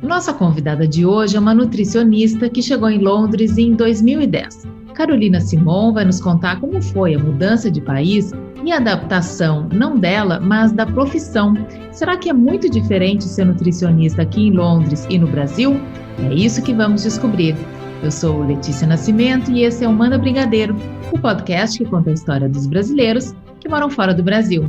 Nossa convidada de hoje é uma nutricionista que chegou em Londres em 2010. Carolina Simon vai nos contar como foi a mudança de país e a adaptação, não dela, mas da profissão. Será que é muito diferente ser nutricionista aqui em Londres e no Brasil? É isso que vamos descobrir. Eu sou Letícia Nascimento e esse é o Manda Brigadeiro, o podcast que conta a história dos brasileiros que moram fora do Brasil.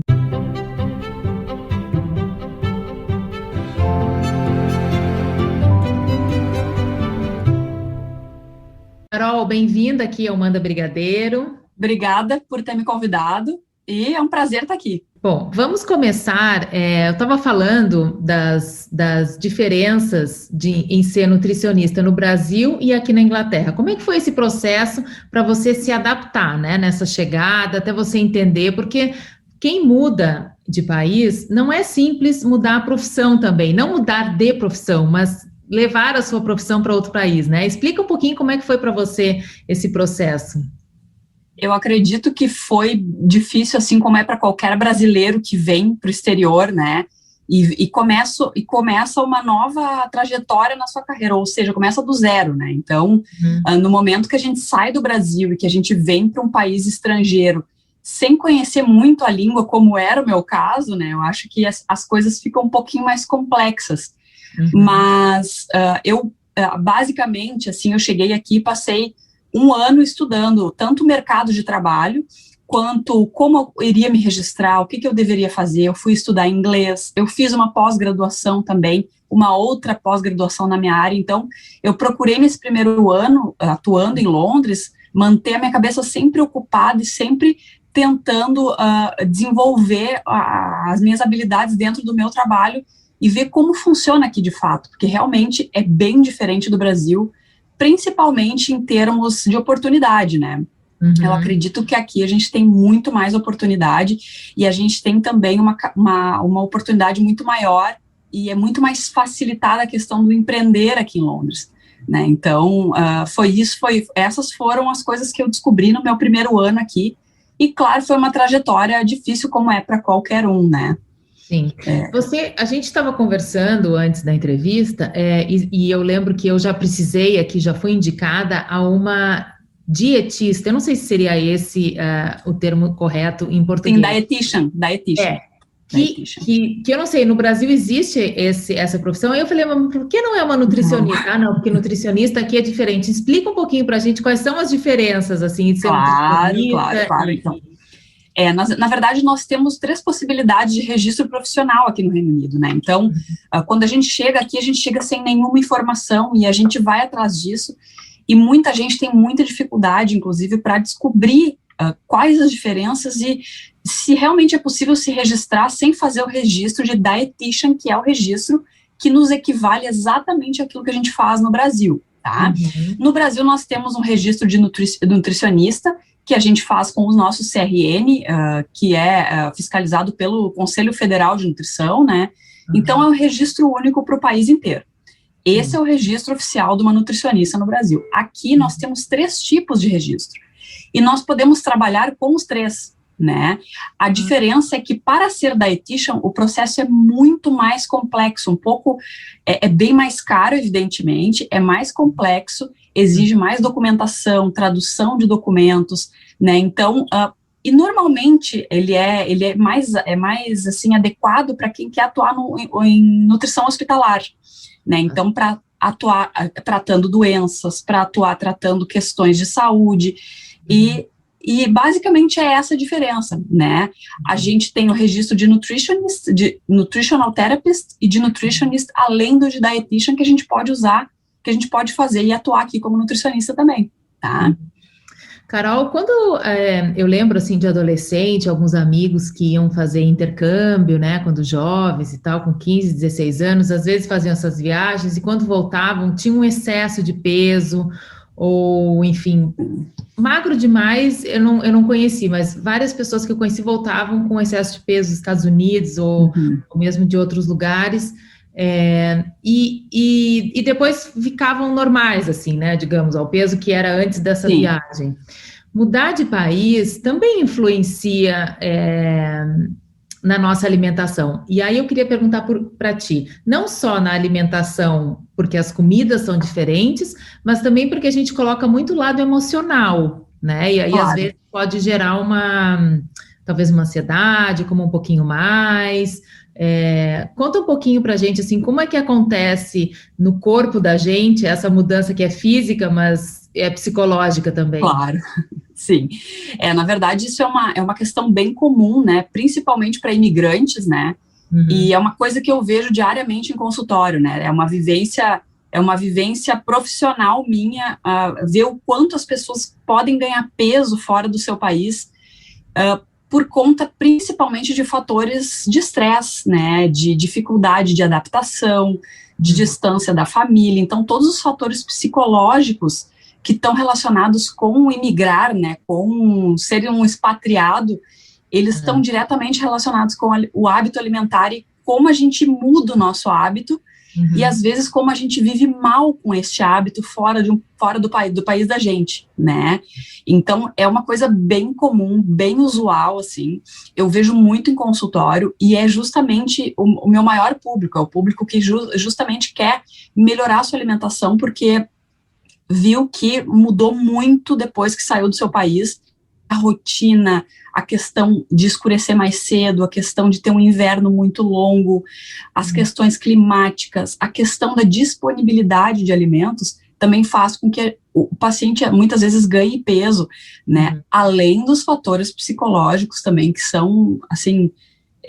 Carol, bem-vinda aqui ao Manda Brigadeiro. Obrigada por ter me convidado e é um prazer estar aqui. Bom, vamos começar. Eu estava falando das diferenças em ser nutricionista no Brasil e aqui na Inglaterra. Como é que foi esse processo para você se adaptar, né, nessa chegada, até você entender? Porque quem muda de país não é simples mudar a profissão também, não mudar de profissão, mas levar a sua profissão para outro país, né? Explica um pouquinho como é que foi para você esse processo. Eu acredito que foi difícil, assim como é para qualquer brasileiro que vem para o exterior, né? E começa uma nova trajetória na sua carreira, ou seja, começa do zero, né? Então, no momento que a gente sai do Brasil e que a gente vem para um país estrangeiro, sem conhecer muito a língua, como era o meu caso, né? Eu acho que as coisas ficam um pouquinho mais complexas. Mas basicamente, assim, eu cheguei aqui e passei um ano estudando tanto o mercado de trabalho, quanto como eu iria me registrar, o que eu deveria fazer. Eu fui estudar inglês, eu fiz uma pós-graduação também, uma outra pós-graduação na minha área. Então, eu procurei nesse primeiro ano, atuando em Londres, manter a minha cabeça sempre ocupada e sempre tentando desenvolver as minhas habilidades dentro do meu trabalho e ver como funciona aqui de fato, porque realmente é bem diferente do Brasil, principalmente em termos de oportunidade, né? Eu acredito que aqui a gente tem muito mais oportunidade e a gente tem também uma oportunidade muito maior e é muito mais facilitada a questão do empreender aqui em Londres, né? Então, essas foram as coisas que eu descobri no meu primeiro ano aqui e, claro, foi uma trajetória difícil como é para qualquer um, né? Sim. A gente estava conversando antes da entrevista, e eu lembro que eu já precisei aqui, já fui indicada a uma dietista. Eu não sei se seria esse o termo correto em português. Sim, dietitian. Que eu não sei, no Brasil existe essa profissão. Aí eu falei, mas por que não é uma nutricionista? Ah, não, porque nutricionista aqui é diferente. Explica um pouquinho para a gente quais são as diferenças, assim, de ser nutricionista. Claro. Então. Na verdade, nós temos 3 possibilidades de registro profissional aqui no Reino Unido, né? Então, quando a gente chega aqui, a gente chega sem nenhuma informação e a gente vai atrás disso. E muita gente tem muita dificuldade, inclusive, para descobrir quais as diferenças e se realmente é possível se registrar sem fazer o registro de dietitian, que é o registro que nos equivale exatamente àquilo que a gente faz no Brasil, tá? No Brasil, nós temos um registro de nutricionista, que a gente faz com o nosso CRN, que é fiscalizado pelo Conselho Federal de Nutrição, né? Então, é um registro único para o país inteiro. Esse é o registro oficial de uma nutricionista no Brasil. Aqui, nós temos 3 tipos de registro. E nós podemos trabalhar com os 3, né? A diferença é que, para ser dietitian, o processo é muito mais complexo, um pouco, é bem mais caro, evidentemente, é mais complexo, exige mais documentação, tradução de documentos, né? Então, e normalmente ele é mais assim adequado para quem quer atuar em nutrição hospitalar, né? Então, para atuar tratando doenças, para atuar tratando questões de saúde e basicamente é essa a diferença, né? A gente tem o registro de nutritionist, de nutritional therapist e de nutritionist, além do de dietitian, que a gente pode usar, que a gente pode fazer e atuar aqui como nutricionista também, tá? Carol, quando eu lembro, assim, de adolescente, alguns amigos que iam fazer intercâmbio, né, quando jovens e tal, com 15, 16 anos, às vezes faziam essas viagens e quando voltavam tinham um excesso de peso ou, enfim, magro demais, eu não conheci, mas várias pessoas que eu conheci voltavam com excesso de peso dos Estados Unidos ou mesmo de outros lugares. E depois ficavam normais, assim, né, digamos, ao peso que era antes dessa viagem. Mudar de país também influencia na nossa alimentação. E aí eu queria perguntar para ti, não só na alimentação, porque as comidas são diferentes, mas também porque a gente coloca muito o lado emocional, né? E aí, às Claro. vezes, pode gerar talvez uma ansiedade, como um pouquinho mais. Conta um pouquinho para a gente, assim, como é que acontece no corpo da gente essa mudança que é física, mas é psicológica também. Claro. Sim, na verdade isso é uma questão bem comum, né, principalmente para imigrantes, né, e é uma coisa que eu vejo diariamente em consultório, né, é uma vivência profissional minha, ver o quanto as pessoas podem ganhar peso fora do seu país, por conta principalmente de fatores de estresse, né, de dificuldade de adaptação, de distância da família, então todos os fatores psicológicos que estão relacionados com imigrar, né, com ser um expatriado, eles estão diretamente relacionados com o hábito alimentar e como a gente muda o nosso hábito e às vezes como a gente vive mal com este hábito fora do país da gente, né? Então é uma coisa bem comum, bem usual, assim. Eu vejo muito em consultório e é justamente o meu maior público, é o público que justamente quer melhorar a sua alimentação porque viu que mudou muito depois que saiu do seu país, a rotina, a questão de escurecer mais cedo, a questão de ter um inverno muito longo, as questões climáticas, a questão da disponibilidade de alimentos, também faz com que o paciente muitas vezes ganhe peso, né, além dos fatores psicológicos também, que são, assim,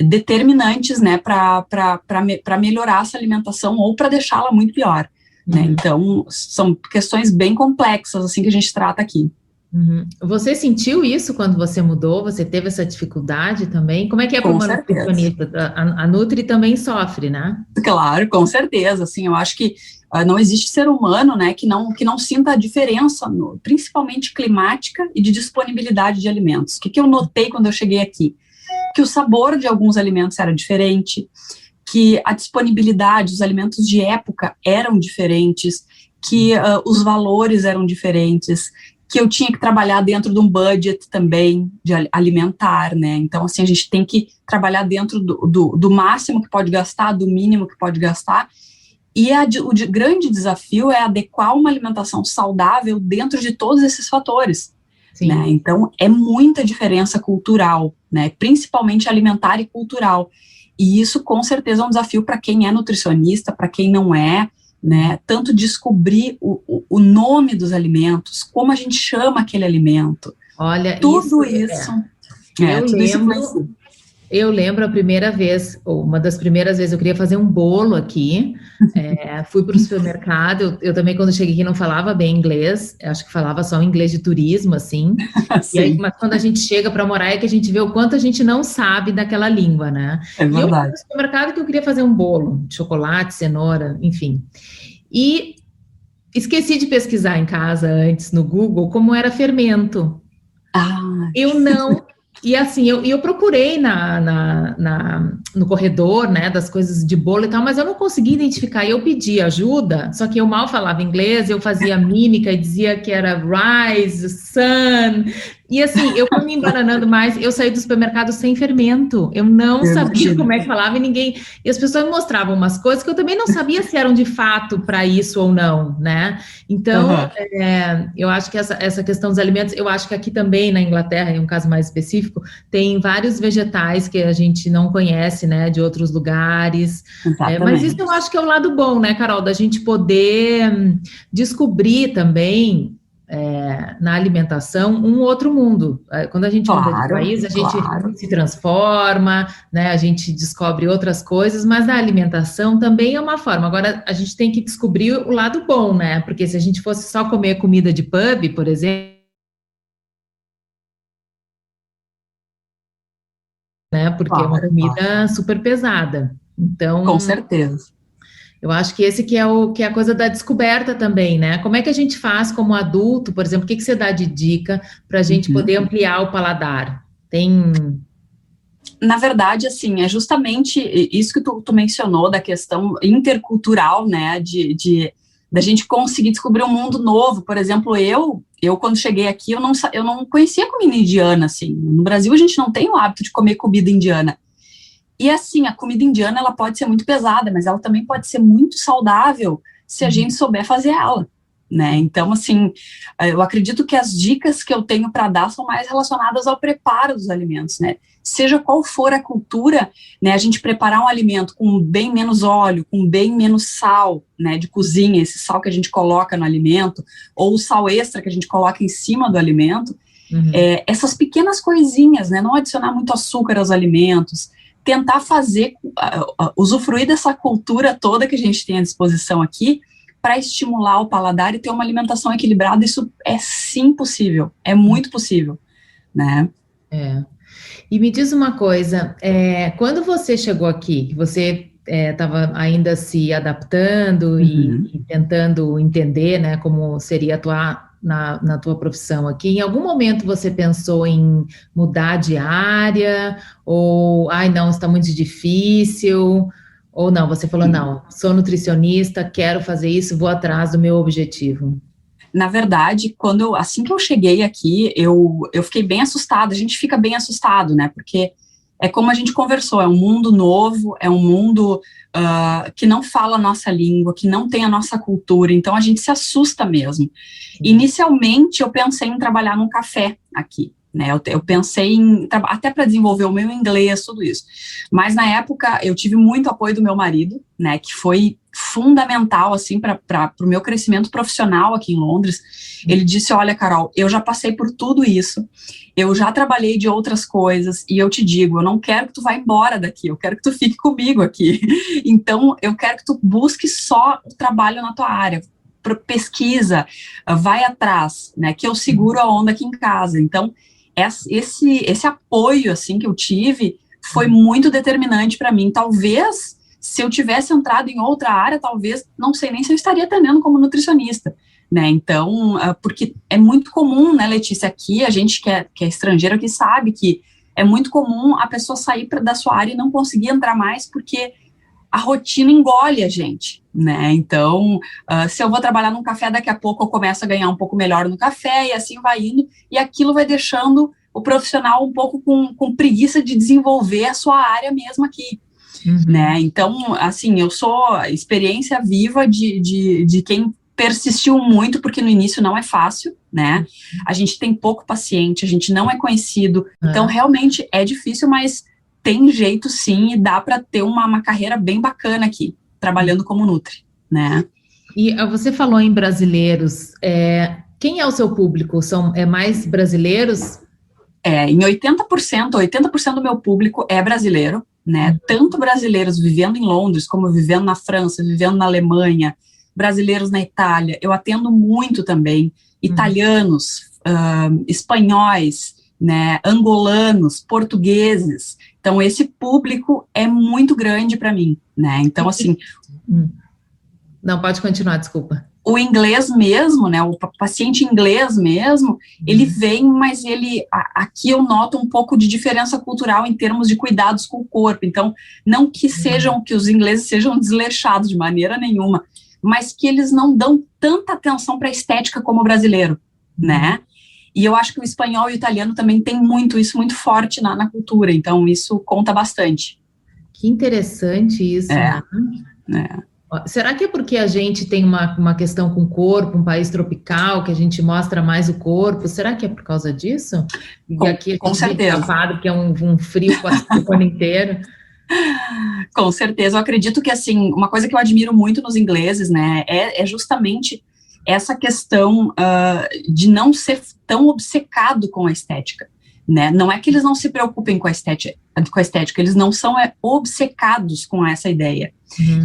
determinantes, né, para melhorar essa alimentação ou para deixá-la muito pior. Né? Então, são questões bem complexas, assim, que a gente trata aqui. Você sentiu isso quando você mudou? Você teve essa dificuldade também? Como é que é para uma nutricionista? A Nutri também sofre, né? Claro, com certeza, assim, eu acho que não existe ser humano, né, que não sinta a diferença, principalmente climática e de disponibilidade de alimentos. O que eu notei quando eu cheguei aqui? Que o sabor de alguns alimentos era diferente, que a disponibilidade, os alimentos de época eram diferentes, que os valores eram diferentes, que eu tinha que trabalhar dentro de um budget também de alimentar, né? Então, assim, a gente tem que trabalhar dentro do máximo que pode gastar, do mínimo que pode gastar, e o grande desafio é adequar uma alimentação saudável dentro de todos esses fatores. Né? Então, é muita diferença cultural, né? Principalmente alimentar e cultural. E isso, com certeza, é um desafio para quem é nutricionista, para quem não é, né? Tanto descobrir o nome dos alimentos, como a gente chama aquele alimento. Olha, tudo isso. Eu lembro a primeira vez, ou uma das primeiras vezes, eu queria fazer um bolo aqui, fui para o supermercado, eu também quando cheguei aqui não falava bem inglês, acho que falava só inglês de turismo, assim, e aí, mas quando a gente chega para morar é que a gente vê o quanto a gente não sabe daquela língua, né? É verdade. E eu fui no supermercado que eu queria fazer um bolo, de chocolate, cenoura, enfim, e esqueci de pesquisar em casa antes no Google como era fermento. Eu não... E assim, eu procurei no corredor, né, das coisas de bolo e tal, mas eu não consegui identificar, e eu pedi ajuda, só que eu mal falava inglês, eu fazia mímica e dizia que era rice, sun, e assim, eu fui me embananando mais, eu saí do supermercado sem fermento, eu não sabia como é que falava e as pessoas me mostravam umas coisas que eu também não sabia se eram de fato para isso ou não, né, então, eu acho que essa questão dos alimentos, eu acho que aqui também na Inglaterra, em um caso mais específico, tem vários vegetais que a gente não conhece, né, de outros lugares, mas isso eu acho que é o lado bom, né, Carol, da gente poder descobrir também na alimentação um outro mundo. Quando a gente muda de país, a gente se transforma, né, a gente descobre outras coisas, mas na alimentação também é uma forma. Agora, a gente tem que descobrir o lado bom, né, porque se a gente fosse só comer comida de pub, por exemplo, né, porque é uma comida super pesada. Então, com certeza. Eu acho que esse que é a coisa da descoberta também, né? Como é que a gente faz como adulto, por exemplo, o que você dá de dica para a gente poder ampliar o paladar? Na verdade, assim, é justamente isso que tu mencionou da questão intercultural, né, da gente conseguir descobrir um mundo novo. Por exemplo, eu quando cheguei aqui, eu não conhecia comida indiana, assim. No Brasil, a gente não tem o hábito de comer comida indiana. E assim, a comida indiana, ela pode ser muito pesada, mas ela também pode ser muito saudável se a gente souber fazer ela, né? Então, assim, eu acredito que as dicas que eu tenho para dar são mais relacionadas ao preparo dos alimentos, né? Seja qual for a cultura, né, a gente preparar um alimento com bem menos óleo, com bem menos sal, né, de cozinha, esse sal que a gente coloca no alimento, ou o sal extra que a gente coloca em cima do alimento, essas pequenas coisinhas, né, não adicionar muito açúcar aos alimentos, tentar fazer, usufruir dessa cultura toda que a gente tem à disposição aqui, para estimular o paladar e ter uma alimentação equilibrada. Isso é sim possível, é muito possível, né? E me diz uma coisa, quando você chegou aqui, que você estava ainda se adaptando e tentando entender, né, como seria atuar na tua profissão aqui, em algum momento você pensou em mudar de área, ou, ai não, está muito difícil, ou não, você falou, não, sou nutricionista, quero fazer isso, vou atrás do meu objetivo. Na verdade, assim que eu cheguei aqui, eu fiquei bem assustada. A gente fica bem assustado, né? Porque é como a gente conversou, é um mundo novo, é um mundo que não fala a nossa língua, que não tem a nossa cultura, então a gente se assusta mesmo. Inicialmente, eu pensei em trabalhar num café aqui, né? Eu pensei em, até para desenvolver o meu inglês, tudo isso. Mas na época, eu tive muito apoio do meu marido, né? Que foi fundamental, assim, para o meu crescimento profissional aqui em Londres. Ele disse, olha, Carol, eu já passei por tudo isso, eu já trabalhei de outras coisas, e eu te digo, eu não quero que tu vá embora daqui, eu quero que tu fique comigo aqui. Então, eu quero que tu busque só o trabalho na tua área, pesquisa, vai atrás, né, que eu seguro a onda aqui em casa. Então, esse apoio, assim, que eu tive, foi muito determinante para mim. Talvez, se eu tivesse entrado em outra área, talvez, não sei nem se eu estaria atendendo como nutricionista, né? Então, porque é muito comum, né, Letícia, aqui, a gente que é estrangeiro aqui sabe que é muito comum a pessoa sair da sua área e não conseguir entrar mais, porque a rotina engole a gente, né? Então, se eu vou trabalhar num café, daqui a pouco eu começo a ganhar um pouco melhor no café, e assim vai indo, e aquilo vai deixando o profissional um pouco com preguiça de desenvolver a sua área mesmo aqui, né? Então, assim, eu sou experiência viva de quem persistiu muito, porque no início não é fácil, né? A gente tem pouco paciente, a gente não é conhecido, então realmente é difícil, mas tem jeito sim, e dá para ter uma carreira bem bacana aqui, trabalhando como Nutri, né? E você falou em brasileiros, quem é o seu público? São mais brasileiros? Em 80% do meu público é brasileiro, né? Tanto brasileiros vivendo em Londres, como vivendo na França, vivendo na Alemanha, brasileiros na Itália. Eu atendo muito também italianos, espanhóis, né, angolanos, portugueses. Então, esse público é muito grande para mim, né? Então, assim... Não, pode continuar, desculpa. O inglês mesmo, né, o paciente inglês mesmo, ele vem, mas aqui eu noto um pouco de diferença cultural em termos de cuidados com o corpo. Então, não que que os ingleses sejam desleixados de maneira nenhuma, mas que eles não dão tanta atenção para a estética como o brasileiro, né? E eu acho que o espanhol e o italiano também tem isso muito forte na cultura, então isso conta bastante. Que interessante isso, né? Será que é porque a gente tem uma questão com o corpo, um país tropical, que a gente mostra mais o corpo? Será que é por causa disso? E aqui com certeza. Porque é um frio quase o ano inteiro. Com certeza. Eu acredito que, assim, uma coisa que eu admiro muito nos ingleses, né, é justamente essa questão de não ser tão obcecado com a estética, né? Não é que eles não se preocupem com a estética, eles não são obcecados com essa ideia,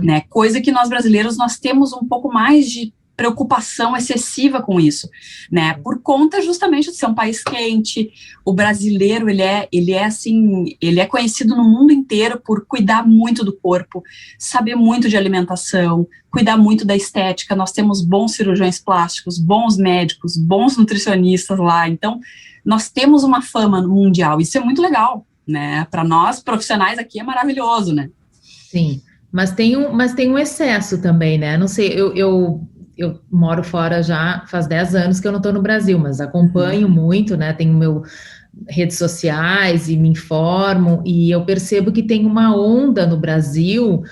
né? Coisa que nós brasileiros, nós temos um pouco mais de preocupação excessiva com isso, né? Por conta justamente de ser um país quente. O brasileiro, ele é conhecido no mundo inteiro por cuidar muito do corpo, saber muito de alimentação, cuidar muito da estética. Nós temos bons cirurgiões plásticos, bons médicos, bons nutricionistas lá. Então, nós temos uma fama mundial. Isso é muito legal, né? Para nós, profissionais aqui, é maravilhoso, né? Sim, mas tem um excesso também, né? Não sei, eu eu moro fora já faz 10 anos que eu não estou no Brasil, mas acompanho muito, né? Tenho meu redes sociais e me informo, e eu percebo que tem uma onda no Brasil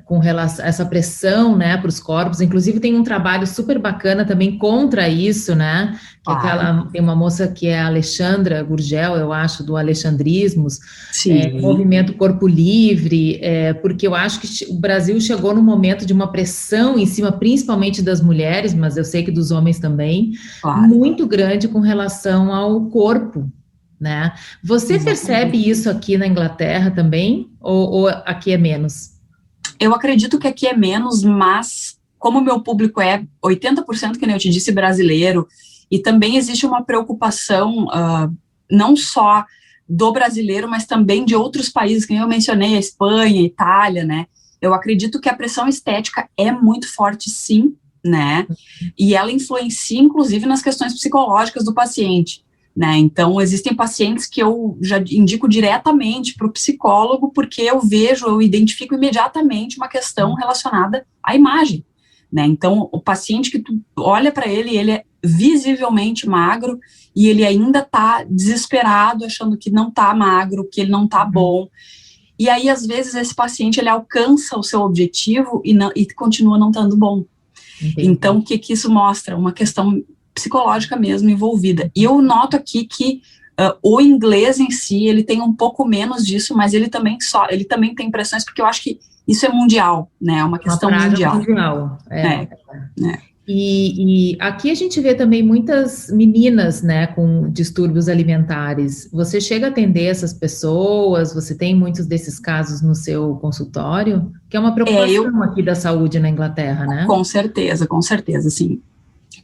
com relação a essa pressão, né, para os corpos. Inclusive tem um trabalho super bacana também contra isso, né, que Claro. tem uma moça que é a Alexandra Gurgel, eu acho, do Alexandrismos, Sim. movimento Corpo Livre, porque eu acho que o Brasil chegou num momento de uma pressão em cima, principalmente das mulheres, mas eu sei que dos homens também, Claro. muito grande com relação ao corpo, né? Você Exatamente. percebe isso aqui na Inglaterra também, ou aqui é menos? Eu acredito que aqui é menos, mas como o meu público é 80%, que nem eu te disse, brasileiro, e também existe uma preocupação não só do brasileiro, mas também de outros países, que eu mencionei, a Espanha, a Itália, né? Eu acredito que a pressão estética é muito forte, sim, né? E ela influencia, inclusive, nas questões psicológicas do paciente. Né? Então, existem pacientes que eu já indico diretamente para o psicólogo, porque eu identifico imediatamente uma questão relacionada à imagem. Né? Então, o paciente que tu olha para ele, ele é visivelmente magro e ele ainda está desesperado, achando que não está magro, que ele não está bom. E aí, às vezes, esse paciente ele alcança o seu objetivo e continua não estando bom. Entendi. Então, o que isso mostra? Uma questão psicológica mesmo envolvida. E eu noto aqui que o inglês em si, ele tem um pouco menos disso, mas ele também tem pressões, porque eu acho que isso é mundial, né? É uma questão mundial. E aqui a gente vê também muitas meninas, né, com distúrbios alimentares. Você chega a atender essas pessoas? Você tem muitos desses casos no seu consultório? Que é uma preocupação aqui da saúde na Inglaterra, né? Com certeza, sim.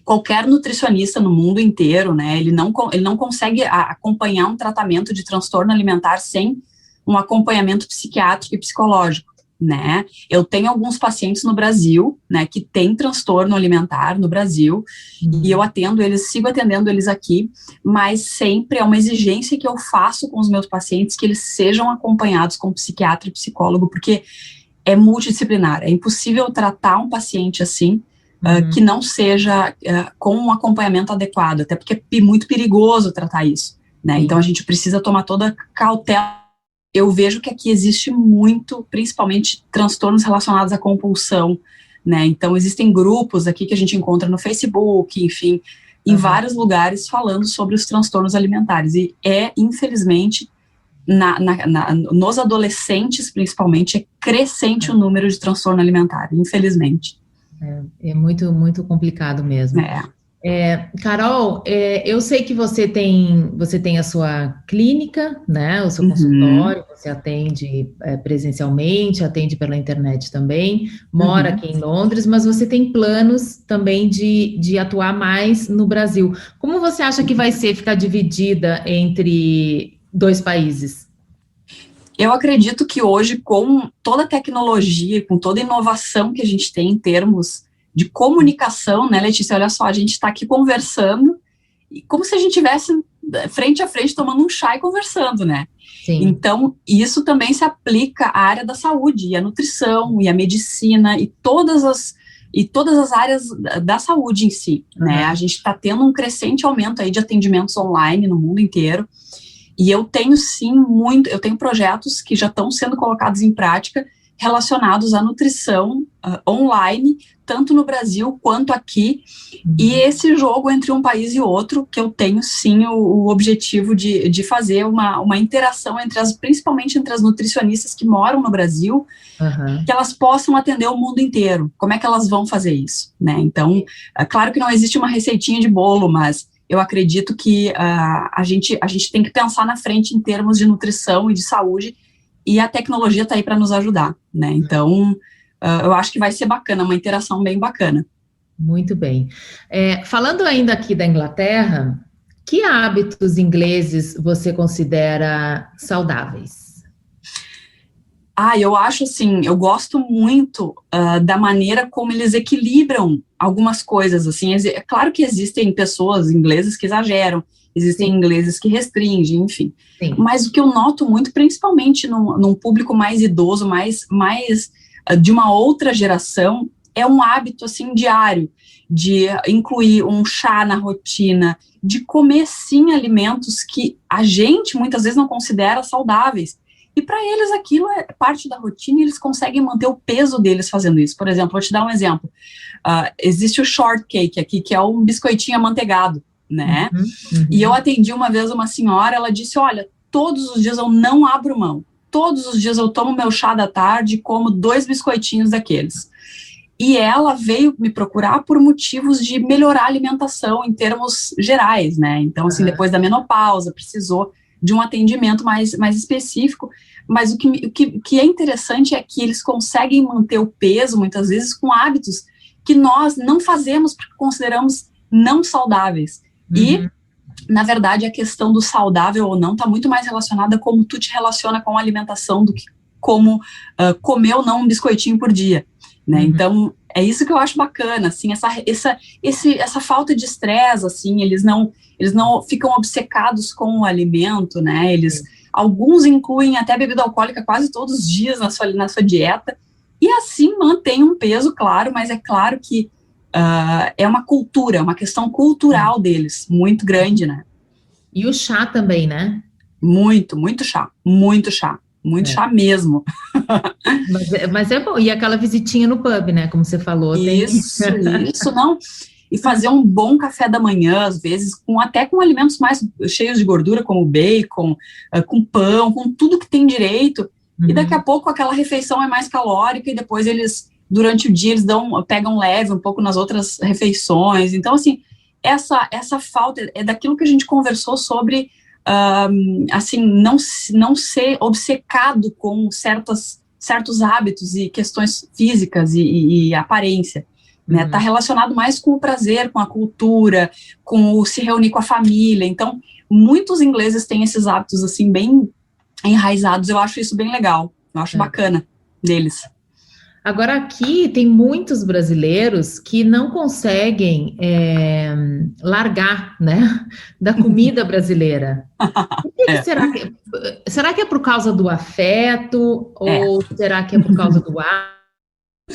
Qualquer nutricionista no mundo inteiro, né, ele não consegue acompanhar um tratamento de transtorno alimentar sem um acompanhamento psiquiátrico e psicológico, né. Eu tenho alguns pacientes no Brasil, né, que têm transtorno alimentar no Brasil, e eu sigo atendendo eles aqui, mas sempre é uma exigência que eu faço com os meus pacientes que eles sejam acompanhados com psiquiatra e psicólogo, porque é multidisciplinar, é impossível tratar um paciente assim, que não seja com um acompanhamento adequado, até porque é muito perigoso tratar isso, né? Então a gente precisa tomar toda cautela. Eu vejo que aqui existe muito, principalmente transtornos relacionados à compulsão, né? Então existem grupos aqui que a gente encontra no Facebook, enfim, em vários lugares falando sobre os transtornos alimentares, e infelizmente, nos adolescentes principalmente, é crescente o número de transtorno alimentar, infelizmente. É muito, muito complicado mesmo. Carol, eu sei que você tem a sua clínica, né, o seu consultório, você atende presencialmente, atende pela internet também, mora aqui em Londres, mas você tem planos também de atuar mais no Brasil. Como você acha que vai ser ficar dividida entre 2 países? Eu acredito que hoje, com toda a tecnologia, com toda a inovação que a gente tem em termos de comunicação, né, Letícia, olha só, a gente está aqui conversando, como se a gente estivesse frente a frente tomando um chá e conversando, né? Sim. Então, isso também se aplica à área da saúde, e à nutrição, e à medicina, e todas as áreas da saúde em si, né? A gente está tendo um crescente aumento aí de atendimentos online no mundo inteiro. E eu tenho eu tenho projetos que já estão sendo colocados em prática relacionados à nutrição online, tanto no Brasil quanto aqui, e esse jogo entre um país e outro, que eu tenho sim o objetivo de fazer uma interação principalmente entre as nutricionistas que moram no Brasil, que elas possam atender o mundo inteiro. Como é que elas vão fazer isso, né? Então, claro que não existe uma receitinha de bolo, mas eu acredito que a gente tem que pensar na frente em termos de nutrição e de saúde, e a tecnologia está aí para nos ajudar, né? Então, eu acho que vai ser bacana, uma interação bem bacana. Muito bem. Falando ainda aqui da Inglaterra, que hábitos ingleses você considera saudáveis? Eu acho assim, eu gosto muito da maneira como eles equilibram algumas coisas, assim, é claro que existem pessoas inglesas que exageram, existem ingleses que restringem, enfim, mas o que eu noto muito, principalmente num público mais idoso, mais de uma outra geração, é um hábito, assim, diário, de incluir um chá na rotina, de comer, sim, alimentos que a gente, muitas vezes, não considera saudáveis. E para eles aquilo é parte da rotina e eles conseguem manter o peso deles fazendo isso. Por exemplo, vou te dar um exemplo. Existe o shortcake aqui, que é um biscoitinho amanteigado, né? E eu atendi uma vez uma senhora, ela disse, olha, todos os dias eu não abro mão. Todos os dias eu tomo meu chá da tarde e como 2 biscoitinhos daqueles. E ela veio me procurar por motivos de melhorar a alimentação em termos gerais, né? Então, assim, depois da menopausa, precisou de um atendimento mais específico, mas o que é interessante é que eles conseguem manter o peso, muitas vezes, com hábitos que nós não fazemos porque consideramos não saudáveis. E, na verdade, a questão do saudável ou não está muito mais relacionada como tu te relaciona com a alimentação do que como comer ou não um biscoitinho por dia, né? Então, é isso que eu acho bacana, assim, essa falta de estresse, assim, eles não ficam obcecados com o alimento, né? Alguns incluem até bebida alcoólica quase todos os dias na sua dieta, e assim mantém um peso, claro, mas é claro que é uma cultura, uma questão cultural deles, muito grande, né? E o chá também, né? Muito, muito chá, muito chá. Muito chá mesmo. Mas é bom. E aquela visitinha no pub, né? Como você falou. Isso, não. E fazer um bom café da manhã, às vezes, até com alimentos mais cheios de gordura, como bacon, com pão, com tudo que tem direito. E daqui a pouco aquela refeição é mais calórica e depois durante o dia, eles pegam leve um pouco nas outras refeições. Então, assim, essa falta é daquilo que a gente conversou sobre... assim, não ser obcecado com certos hábitos e questões físicas e aparência, né? Tá relacionado mais com o prazer, com a cultura, com o se reunir com a família. Então, muitos ingleses têm esses hábitos, assim, bem enraizados. Eu acho isso bem legal. Eu acho bacana deles. Agora, aqui tem muitos brasileiros que não conseguem largar, né, da comida brasileira. Por que será que é por causa do afeto ou será que é por causa do ar?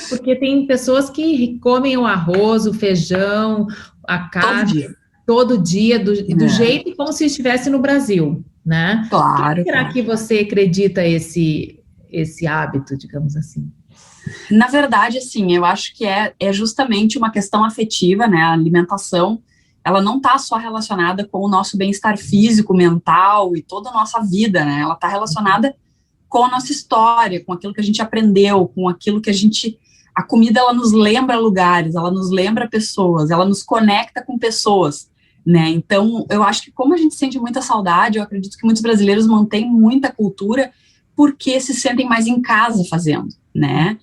Porque tem pessoas que comem o arroz, o feijão, a carne todo dia do jeito como se estivesse no Brasil, né? Claro. Por que será que você acredita esse hábito, digamos assim? Na verdade, assim, eu acho que é justamente uma questão afetiva, né? A alimentação, ela não está só relacionada com o nosso bem-estar físico, mental e toda a nossa vida, né? Ela está relacionada com a nossa história, com aquilo que a gente aprendeu, com aquilo que a comida, ela nos lembra lugares, ela nos lembra pessoas, ela nos conecta com pessoas, né? Então, eu acho que como a gente sente muita saudade, eu acredito que muitos brasileiros mantêm muita cultura porque se sentem mais em casa fazendo, né?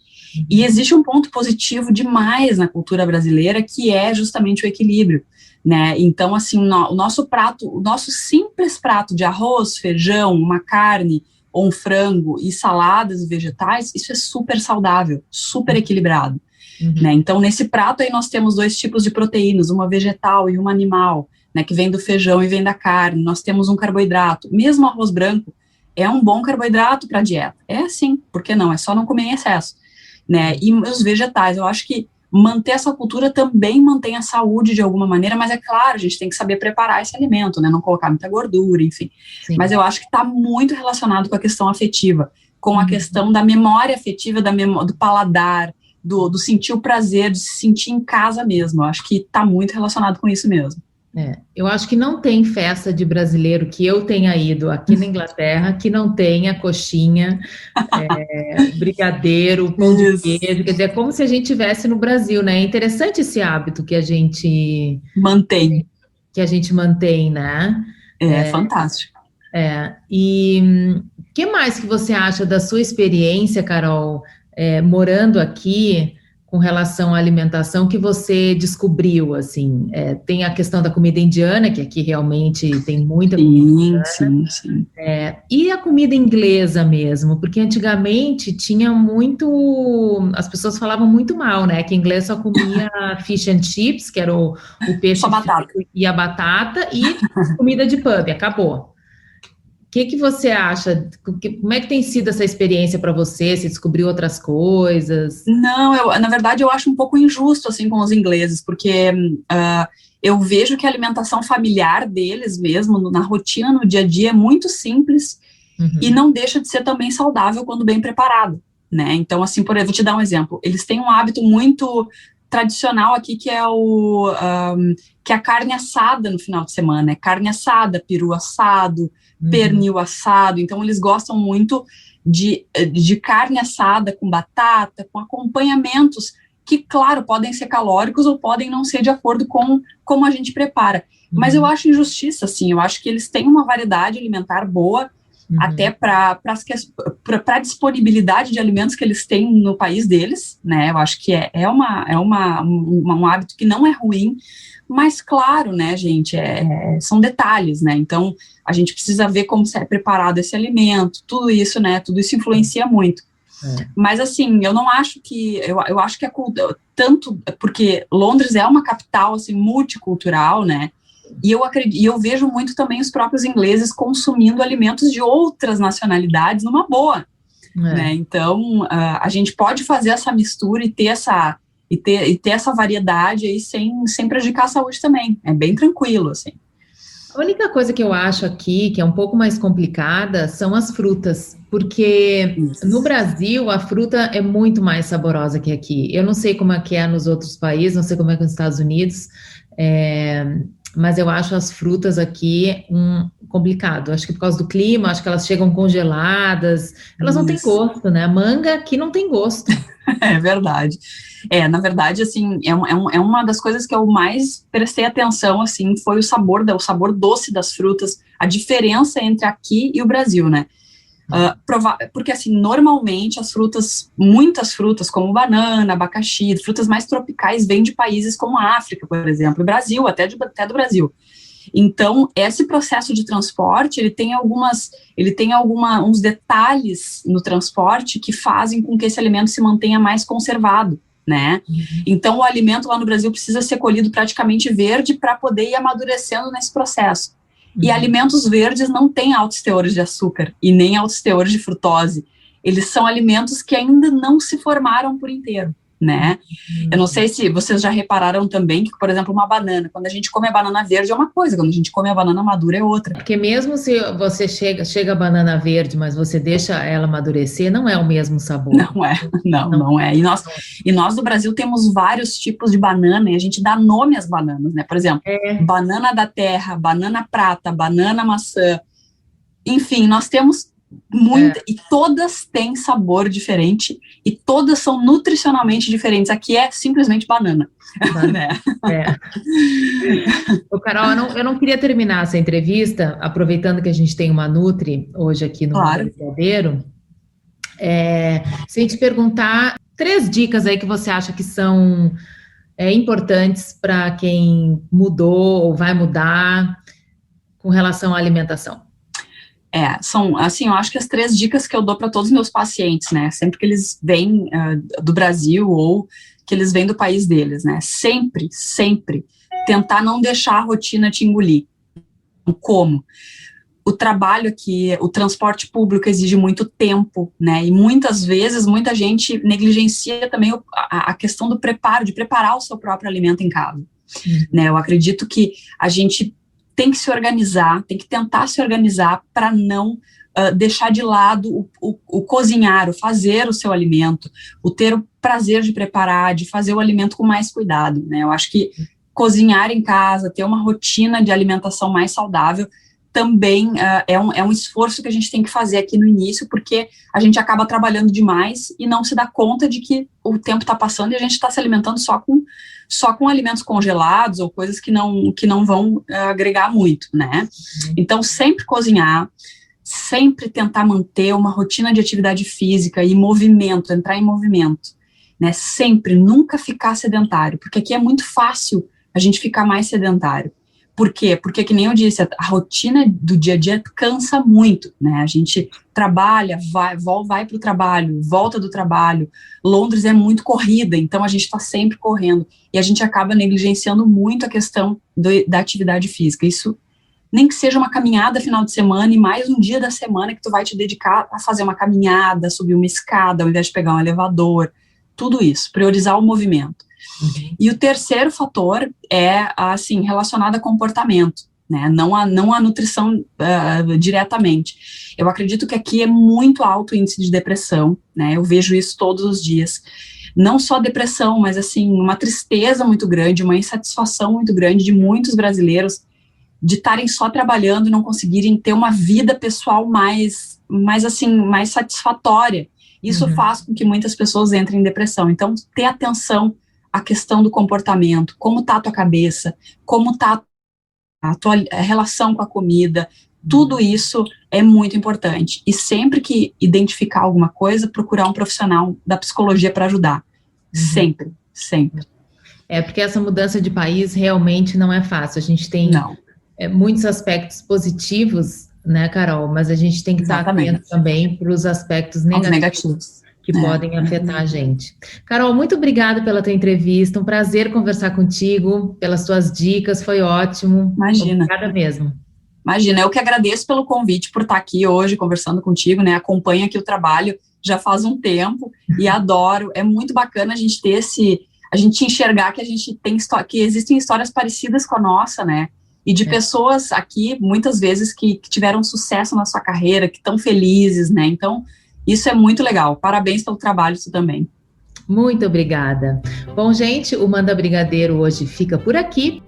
E existe um ponto positivo demais na cultura brasileira, que é justamente o equilíbrio, né? Então, assim, o nosso simples prato de arroz, feijão, uma carne ou um frango e saladas e vegetais, isso é super saudável, super equilibrado, né? Então, nesse prato aí nós temos 2 tipos de proteínas, uma vegetal e uma animal, né, que vem do feijão e vem da carne. Nós temos um carboidrato, mesmo arroz branco é um bom carboidrato para a dieta. É assim, por que não? É só não comer em excesso, né? E os vegetais, eu acho que manter essa cultura também mantém a saúde de alguma maneira, mas é claro, a gente tem que saber preparar esse alimento, né? Não colocar muita gordura, enfim. Sim. Mas eu acho que está muito relacionado com a questão afetiva, com a questão da memória afetiva, do paladar, do sentir o prazer, de se sentir em casa mesmo. Eu acho que está muito relacionado com isso mesmo. Eu acho que não tem festa de brasileiro que eu tenha ido aqui na Inglaterra que não tenha coxinha, brigadeiro, pão de queijo, quer dizer, é como se a gente estivesse no Brasil, né? É interessante esse hábito que a gente mantém. Né? É fantástico. E o que mais que você acha da sua experiência, Carol, morando aqui, com relação à alimentação, que você descobriu, assim? Tem a questão da comida indiana, que aqui realmente tem muita comida indiana. Sim. E a comida inglesa mesmo, porque antigamente tinha muito... As pessoas falavam muito mal, né? Que inglês só comia fish and chips, que era o peixe só batata. E a batata, e comida de pub, acabou. que você acha? Como é que tem sido essa experiência para você? Você descobriu outras coisas? Não, na verdade, eu acho um pouco injusto, assim, com os ingleses, porque eu vejo que a alimentação familiar deles mesmo, na rotina, no dia a dia, é muito simples e não deixa de ser também saudável quando bem preparado, né? Então, assim, por exemplo, vou te dar um exemplo. Eles têm um hábito muito tradicional aqui, que é que é a carne assada no final de semana. É carne assada, peru assado, pernil assado. Então, eles gostam muito de carne assada com batata, com acompanhamentos que, claro, podem ser calóricos ou podem não ser de acordo com como a gente prepara. Mas eu acho injustiça, assim, eu acho que eles têm uma variedade alimentar boa, até para a disponibilidade de alimentos que eles têm no país deles, né? Eu acho que um hábito que não é ruim, mas claro, né, gente, são detalhes, né? Então, a gente precisa ver como é preparado esse alimento, tudo isso, né? Tudo isso influencia muito. Mas, assim, eu não acho que... Eu acho que tanto... Porque Londres é uma capital, assim, multicultural, né? E eu vejo muito também os próprios ingleses consumindo alimentos de outras nacionalidades numa boa, né? Então, a gente pode fazer essa mistura e ter essa variedade aí sem prejudicar a saúde também. É bem tranquilo, assim. A única coisa que eu acho aqui, que é um pouco mais complicada, são as frutas, porque no Brasil a fruta é muito mais saborosa que aqui. Eu não sei como é que é nos outros países, não sei como é que é nos Estados Unidos, mas eu acho as frutas aqui complicado. Acho que por causa do clima, acho que elas chegam congeladas, elas não têm gosto, né? A manga aqui não tem gosto. É verdade. Na verdade, assim, é uma das coisas que eu mais prestei atenção, assim, foi o sabor doce das frutas, a diferença entre aqui e o Brasil, né? Porque, assim, normalmente muitas frutas, como banana, abacaxi, frutas mais tropicais, vêm de países como a África, por exemplo, o Brasil, até do Brasil. Então, esse processo de transporte, ele tem uns detalhes no transporte que fazem com que esse alimento se mantenha mais conservado, né? Então, o alimento lá no Brasil precisa ser colhido praticamente verde para poder ir amadurecendo nesse processo. E alimentos verdes não têm altos teores de açúcar e nem altos teores de frutose. Eles são alimentos que ainda não se formaram por inteiro, né? Eu não sei se vocês já repararam também que, por exemplo, uma banana, quando a gente come a banana verde é uma coisa, quando a gente come a banana madura é outra. Porque mesmo se você chega a banana verde, mas você deixa ela amadurecer, não é o mesmo sabor. Não é. E nós do Brasil temos vários tipos de banana e a gente dá nome às bananas, né? Por exemplo, banana da terra, banana prata, banana maçã. Enfim, nós temos e todas têm sabor diferente e todas são nutricionalmente diferentes. Aqui é simplesmente banana. Né? Carol, eu não queria terminar essa entrevista, aproveitando que a gente tem uma Nutri hoje aqui no Verdadeiro, sem te perguntar 3 dicas aí que você acha que são importantes para quem mudou ou vai mudar com relação à alimentação. São, assim, eu acho que as 3 dicas que eu dou para todos os meus pacientes, né, sempre que eles vêm do Brasil ou que eles vêm do país deles, né, sempre tentar não deixar a rotina te engolir. Como? O trabalho aqui, o transporte público exige muito tempo, né, e muitas vezes, muita gente negligencia também a questão do preparo, de preparar o seu próprio alimento em casa, né, eu acredito que a gente tem que se organizar, tem que tentar se organizar para não deixar de lado o cozinhar, o fazer o seu alimento, o ter o prazer de preparar, de fazer o alimento com mais cuidado, né? Eu acho que cozinhar em casa, ter uma rotina de alimentação mais saudável, também é um esforço que a gente tem que fazer aqui no início, porque a gente acaba trabalhando demais e não se dá conta de que o tempo está passando e a gente está se alimentando só com alimentos congelados ou coisas que não vão agregar muito, né? Então, sempre cozinhar, sempre tentar manter uma rotina de atividade física e movimento, entrar em movimento, né? Sempre, nunca ficar sedentário, porque aqui é muito fácil a gente ficar mais sedentário. Por quê? Porque, que nem eu disse, a rotina do dia a dia cansa muito, né? A gente trabalha, vai para o trabalho, volta do trabalho. Londres é muito corrida, então a gente está sempre correndo. E a gente acaba negligenciando muito a questão da atividade física. Isso nem que seja uma caminhada final de semana e mais um dia da semana que tu vai te dedicar a fazer uma caminhada, subir uma escada, ao invés de pegar um elevador, tudo isso, priorizar o movimento. Uhum. E o terceiro fator é, assim, relacionado a comportamento, né, não a nutrição diretamente. Eu acredito que aqui é muito alto o índice de depressão, né, eu vejo isso todos os dias. Não só depressão, mas, assim, uma tristeza muito grande, uma insatisfação muito grande de muitos brasileiros de estarem só trabalhando e não conseguirem ter uma vida pessoal mais satisfatória. Isso faz com que muitas pessoas entrem em depressão. Então, ter atenção à questão do comportamento, como está a tua cabeça, como está a tua relação com a comida, tudo isso é muito importante. E sempre que identificar alguma coisa, procurar um profissional da psicologia para ajudar. Sempre, sempre. Porque essa mudança de país realmente não é fácil. A gente tem muitos aspectos positivos, né, Carol? Mas a gente tem que estar atento também para os aspectos negativos que podem afetar a gente. Carol, muito obrigada pela tua entrevista. Um prazer conversar contigo, pelas tuas dicas, foi ótimo. Imagina. Obrigada mesmo. Imagina, eu que agradeço pelo convite, por estar aqui hoje conversando contigo, né? Acompanho aqui o trabalho já faz um tempo e adoro. É muito bacana a gente ter a gente enxergar que a gente tem que existem histórias parecidas com a nossa, né? E de pessoas aqui, muitas vezes, que tiveram sucesso na sua carreira, que estão felizes, né? Então, isso é muito legal. Parabéns pelo trabalho, isso também. Muito obrigada. Bom, gente, o Manda Brigadeiro hoje fica por aqui.